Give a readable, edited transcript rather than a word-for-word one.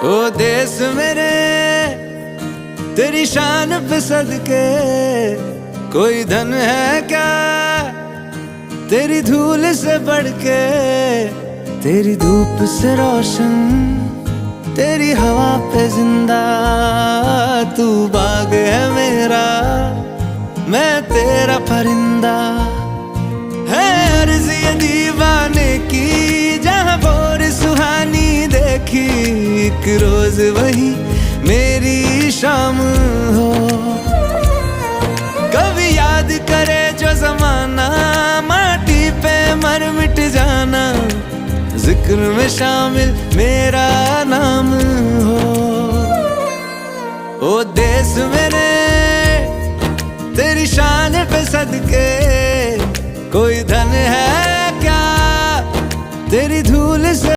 ओ देश मेरे तेरी शान पे सदके, कोई धन है क्या तेरी धूल से बढ़ के। तेरी धूप से रोशन, तेरी हवा पे जिंदा, तू बाग है मेरा, मैं तेरा परिंदा। है अर्ज़ ये दीवाने की, जहाँ बोर सुहानी देखी, एक रोज वही मेरी शाम हो। कभी याद करे जो जमाना, माटी पे मर मिट जाना, जिक्र में शामिल मेरा नाम हो। ओ देश मेरे तेरी शान पे सदके, कोई धन है क्या तेरी धूल से